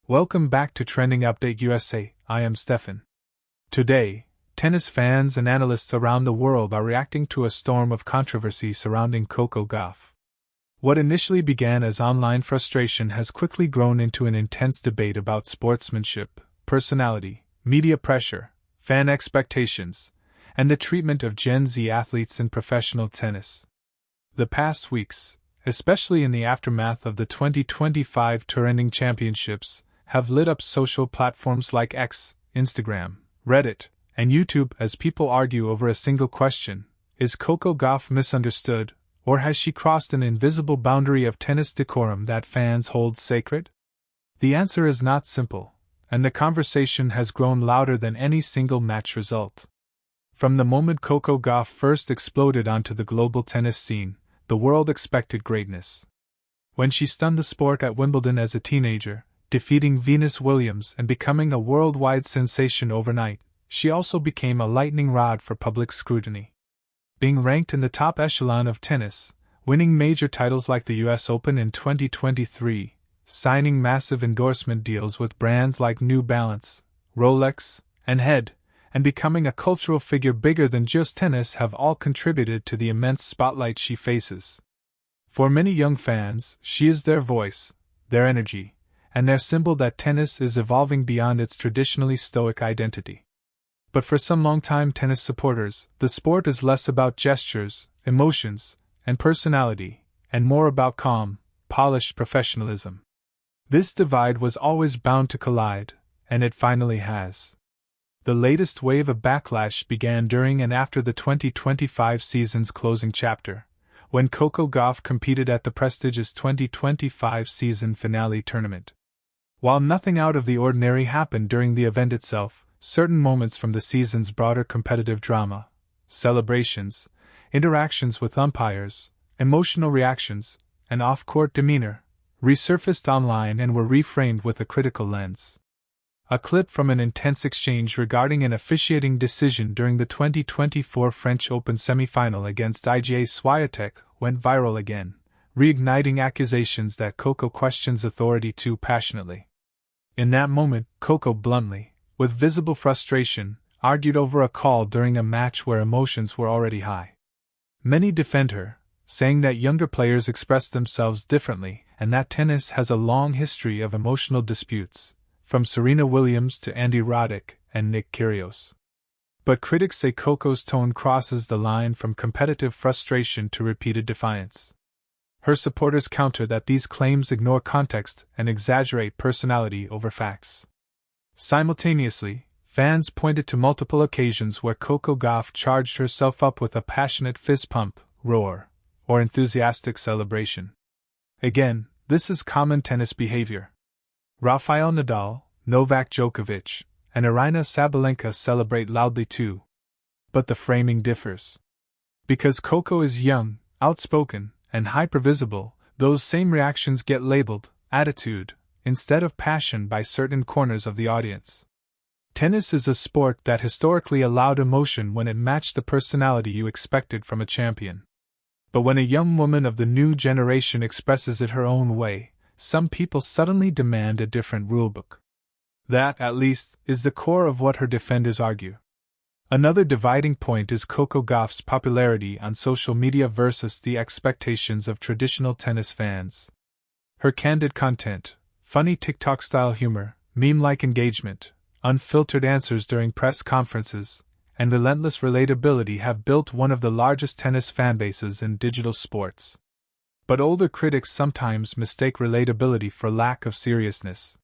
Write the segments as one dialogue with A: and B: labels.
A: Welcome back to Trending Update USA. I am Steffan. Today, tennis fans and analysts around the world are reacting to a storm of controversy surrounding Coco Gauff. What initially began as online frustration has quickly grown into an intense debate about sportsmanship, personality, media pressure, fan expectations, and the treatment of Gen Z athletes in professional tennis. The past weeks, especially in the aftermath of the 2025 Tour-ending championships, have lit up social platforms like X, Instagram, Reddit, and YouTube as people argue over a single question: is Coco Gauff misunderstood, or has she crossed an invisible boundary of tennis decorum that fans hold sacred? The answer is not simple, and the conversation has grown louder than any single match result. From the moment Coco Gauff first exploded onto the global tennis scene, the world expected greatness. When she stunned the sport at Wimbledon as a teenager, defeating Venus Williams and becoming a worldwide sensation overnight, she also became a lightning rod for public scrutiny. Being ranked in the top echelon of tennis, winning major titles like the US Open in 2023, signing massive endorsement deals with brands like New Balance, Rolex, and Head, and becoming a cultural figure bigger than just tennis have all contributed to the immense spotlight she faces. For many young fans, she is their voice, their energy, and their symbol that tennis is evolving beyond its traditionally stoic identity. But for some longtime tennis supporters, the sport is less about gestures, emotions, and personality, and more about calm, polished professionalism. This divide was always bound to collide, and it finally has. The latest wave of backlash began during and after the 2025 season's closing chapter, when Coco Gauff competed at the prestigious 2025 season finale tournament. While nothing out of the ordinary happened during the event itself, certain moments from the season's broader competitive drama, celebrations, interactions with umpires, emotional reactions, and off-court demeanor, resurfaced online and were reframed with a critical lens. A clip from an intense exchange regarding an officiating decision during the 2024 French Open semi-final against Iga Swiatek went viral again, reigniting accusations that Coco questions authority too passionately. In that moment, Coco bluntly, with visible frustration, argued over a call during a match where emotions were already high. Many defend her, saying that younger players express themselves differently and that tennis has a long history of emotional disputes, from Serena Williams to Andy Roddick and Nick Kyrgios. But critics say Coco's tone crosses the line from competitive frustration to repeated defiance. Her supporters counter that these claims ignore context and exaggerate personality over facts. Simultaneously, fans pointed to multiple occasions where Coco Gauff charged herself up with a passionate fist pump, roar, or enthusiastic celebration. Again, this is common tennis behavior. Rafael Nadal, Novak Djokovic, and Aryna Sabalenka celebrate loudly too. But the framing differs. Because Coco is young, outspoken, and hypervisible, those same reactions get labeled attitude instead of passion by certain corners of the audience. Tennis is a sport that historically allowed emotion when it matched the personality you expected from a champion. But when a young woman of the new generation expresses it her own way, some people suddenly demand a different rulebook. That, at least, is the core of what her defenders argue. Another dividing point is Coco Gauff's popularity on social media versus the expectations of traditional tennis fans. Her candid content, funny TikTok-style humor, meme-like engagement, unfiltered answers during press conferences, and relentless relatability have built one of the largest tennis fanbases in digital sports. But older critics sometimes mistake relatability for lack of seriousness.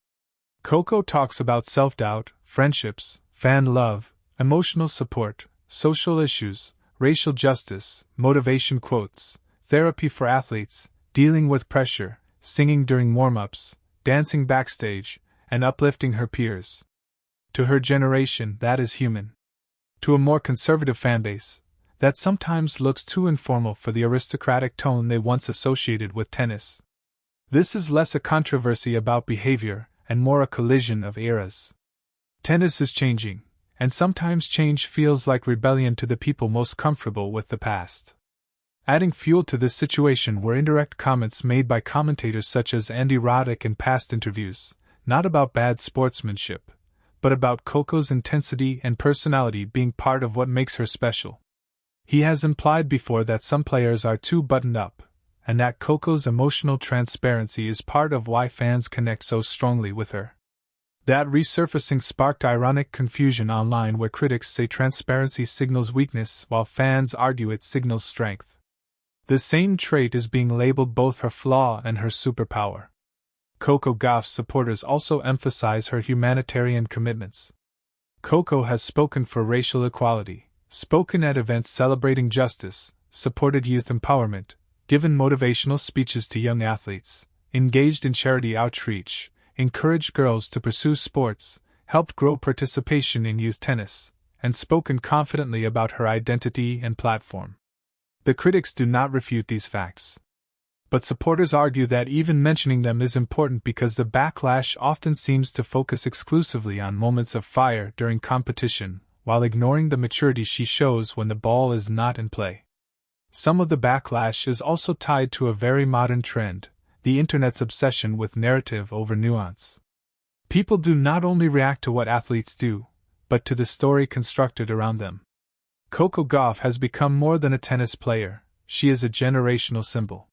A: Coco talks about self-doubt, friendships, fan love, emotional support, social issues, racial justice, motivation quotes, therapy for athletes, dealing with pressure, singing during warm-ups, dancing backstage, and uplifting her peers. To her generation, that is human. To a more conservative fanbase, that sometimes looks too informal for the aristocratic tone they once associated with tennis. This is less a controversy about behavior and more a collision of eras. Tennis is changing, and sometimes change feels like rebellion to the people most comfortable with the past. Adding fuel to this situation were indirect comments made by commentators such as Andy Roddick in past interviews, not about bad sportsmanship, but about Coco's intensity and personality being part of what makes her special. He has implied before that some players are too buttoned up, and that Coco's emotional transparency is part of why fans connect so strongly with her. That resurfacing sparked ironic confusion online, where critics say transparency signals weakness while fans argue it signals strength. The same trait is being labeled both her flaw and her superpower. Coco Gauff's supporters also emphasize her humanitarian commitments. Coco has spoken for racial equality, spoken at events celebrating justice, supported youth empowerment, given motivational speeches to young athletes, engaged in charity outreach, encouraged girls to pursue sports, helped grow participation in youth tennis, and spoken confidently about her identity and platform. The critics do not refute these facts. But supporters argue that even mentioning them is important because the backlash often seems to focus exclusively on moments of fire during competition, while ignoring the maturity she shows when the ball is not in play. Some of the backlash is also tied to a very modern trend, the internet's obsession with narrative over nuance. People do not only react to what athletes do, but to the story constructed around them. Coco Gauff has become more than a tennis player, she is a generational symbol.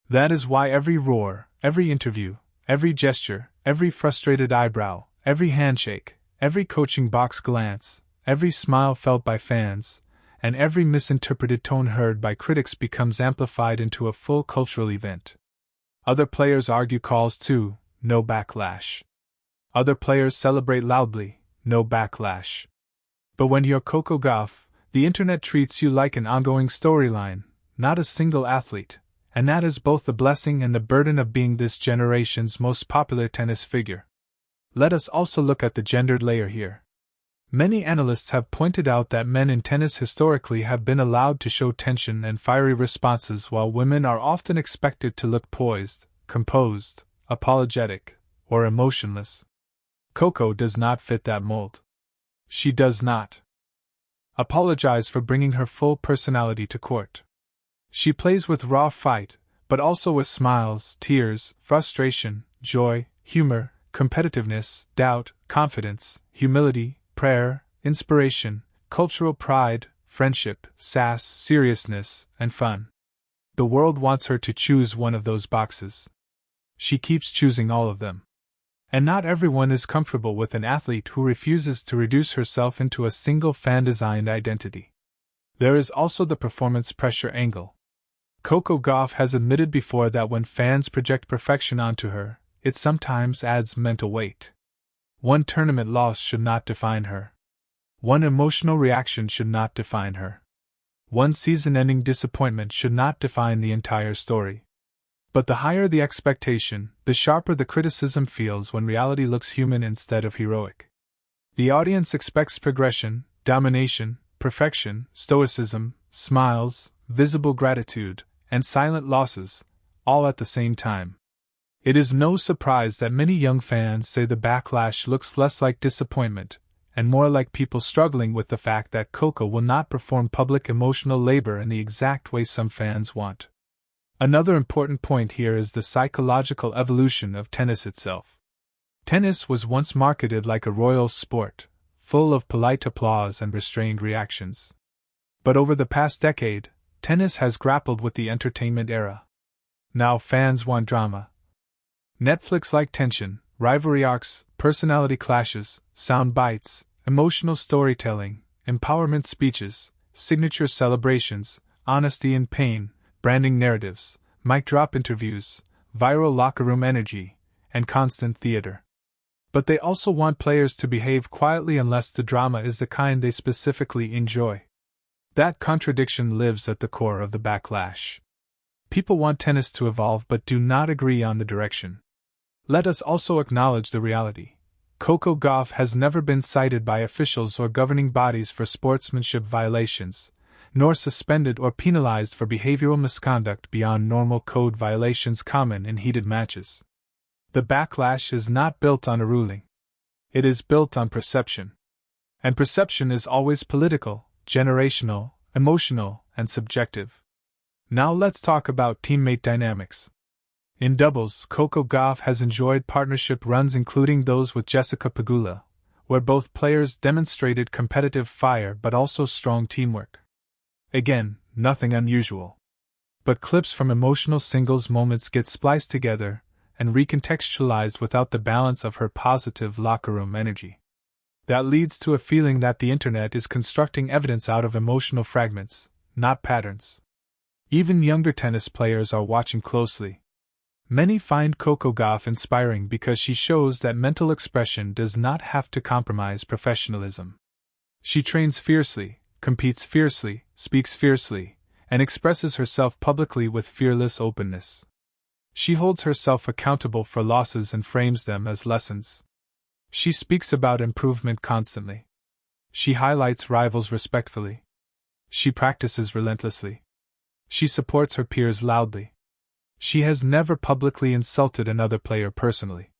A: That is why every roar, every interview, every gesture, every frustrated eyebrow, every handshake, every coaching box glance, every smile felt by fans, and every misinterpreted tone heard by critics becomes amplified into a full cultural event. Other players argue calls to no backlash. Other players celebrate loudly, no backlash. But when you're Coco Gauff, the internet treats you like an ongoing storyline, not a single athlete. And that is both the blessing and the burden of being this generation's most popular tennis figure. Let us also look at the gendered layer here. Many analysts have pointed out that men in tennis historically have been allowed to show tension and fiery responses, while women are often expected to look poised, composed, apologetic, or emotionless. Coco does not fit that mold. She does not apologize for bringing her full personality to court. She plays with raw fight, but also with smiles, tears, frustration, joy, humor, competitiveness, doubt, confidence, humility, prayer, inspiration, cultural pride, friendship, sass, seriousness, and fun. The world wants her to choose one of those boxes. She keeps choosing all of them. And not everyone is comfortable with an athlete who refuses to reduce herself into a single fan-designed identity. There is also the performance pressure angle. Coco Gauff has admitted before that when fans project perfection onto her, it sometimes adds mental weight. One tournament loss should not define her. One emotional reaction should not define her. One season-ending disappointment should not define the entire story. But the higher the expectation, the sharper the criticism feels when reality looks human instead of heroic. The audience expects progression, domination, perfection, stoicism, smiles, visible gratitude, and silent losses, all at the same time. It is no surprise that many young fans say the backlash looks less like disappointment, and more like people struggling with the fact that Coco will not perform public emotional labor in the exact way some fans want. Another important point here is the psychological evolution of tennis itself. Tennis was once marketed like a royal sport, full of polite applause and restrained reactions. But over the past decade, tennis has grappled with the entertainment era. Now fans want drama. Netflix-like tension, rivalry arcs, personality clashes, sound bites, emotional storytelling, empowerment speeches, signature celebrations, honesty and pain, branding narratives, mic drop interviews, viral locker room energy, and constant theater. But they also want players to behave quietly unless the drama is the kind they specifically enjoy. That contradiction lives at the core of the backlash. People want tennis to evolve but do not agree on the direction. Let us also acknowledge the reality. Coco Gauff has never been cited by officials or governing bodies for sportsmanship violations, nor suspended or penalized for behavioral misconduct beyond normal code violations common in heated matches. The backlash is not built on a ruling. It is built on perception. And perception is always political, generational, emotional, and subjective. Now let's talk about teammate dynamics. In doubles, Coco Gauff has enjoyed partnership runs including those with Jessica Pegula, where both players demonstrated competitive fire but also strong teamwork. Again, nothing unusual. But clips from emotional singles moments get spliced together and recontextualized without the balance of her positive locker room energy. That leads to a feeling that the internet is constructing evidence out of emotional fragments, not patterns. Even younger tennis players are watching closely. Many find Coco Gauff inspiring because she shows that mental expression does not have to compromise professionalism. She trains fiercely, competes fiercely, speaks fiercely, and expresses herself publicly with fearless openness. She holds herself accountable for losses and frames them as lessons. She speaks about improvement constantly. She highlights rivals respectfully. She practices relentlessly. She supports her peers loudly. She has never publicly insulted another player personally.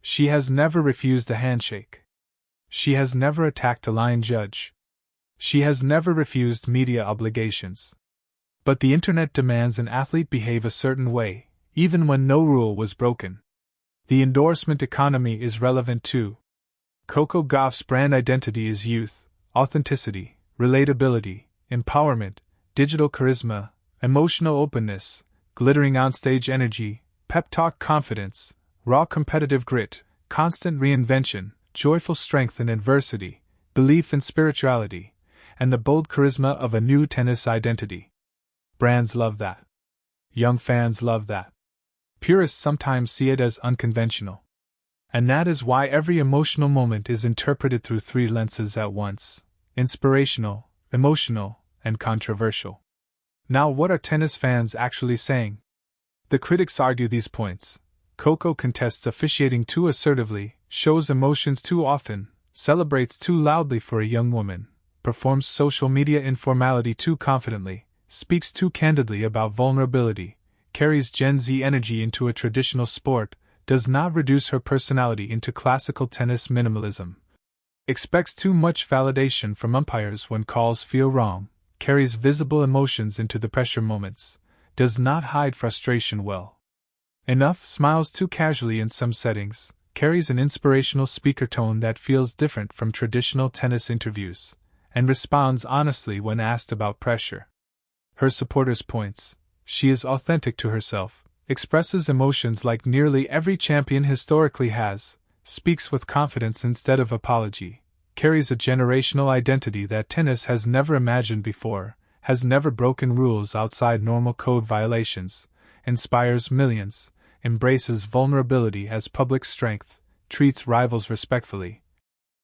A: She has never refused a handshake. She has never attacked a line judge. She has never refused media obligations. But the internet demands an athlete behave a certain way, even when no rule was broken. The endorsement economy is relevant too. Coco Gauff's brand identity is youth, authenticity, relatability, empowerment, digital charisma, emotional openness, glittering onstage energy, pep talk confidence, raw competitive grit, constant reinvention, joyful strength in adversity, belief in spirituality, and the bold charisma of a new tennis identity. Brands love that. Young fans love that. Purists sometimes see it as unconventional. And that is why every emotional moment is interpreted through three lenses at once: inspirational, emotional, and controversial. Now, what are tennis fans actually saying? The critics argue these points. Coco contests officiating too assertively, shows emotions too often, celebrates too loudly for a young woman, performs social media informality too confidently, speaks too candidly about vulnerability, carries Gen Z energy into a traditional sport, does not reduce her personality into classical tennis minimalism, expects too much validation from umpires when calls feel wrong, carries visible emotions into the pressure moments, does not hide frustration well enough, smiles too casually in some settings, carries an inspirational speaker tone that feels different from traditional tennis interviews, and responds honestly when asked about pressure. Her supporters' points: she is authentic to herself, expresses emotions like nearly every champion historically has, speaks with confidence instead of apology, carries a generational identity that tennis has never imagined before, has never broken rules outside normal code violations, inspires millions, embraces vulnerability as public strength, treats rivals respectfully,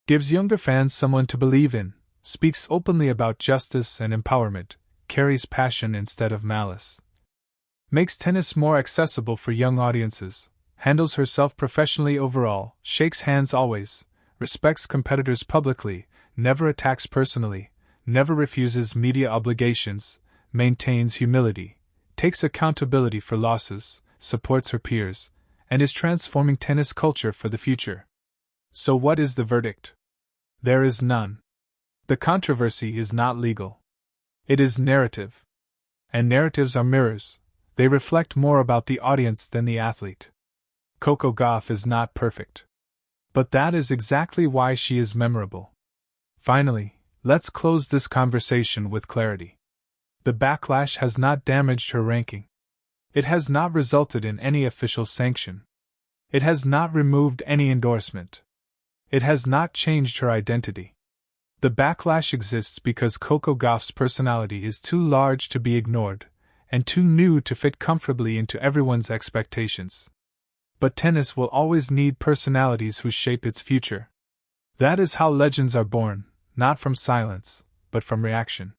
A: gives younger fans someone to believe in, speaks openly about justice and empowerment, carries passion instead of malice, makes tennis more accessible for young audiences, handles herself professionally overall, shakes hands always, respects competitors publicly, never attacks personally, never refuses media obligations, maintains humility, takes accountability for losses, supports her peers, and is transforming tennis culture for the future. So what is the verdict? There is none. The controversy is not legal. It is narrative. And narratives are mirrors. They reflect more about the audience than the athlete. Coco Gauff is not perfect. But that is exactly why she is memorable. Finally, let's close this conversation with clarity. The backlash has not damaged her ranking. It has not resulted in any official sanction. It has not removed any endorsement. It has not changed her identity. The backlash exists because Coco Gauff's personality is too large to be ignored, and too new to fit comfortably into everyone's expectations. But tennis will always need personalities who shape its future. That is how legends are born, not from silence, but from reaction.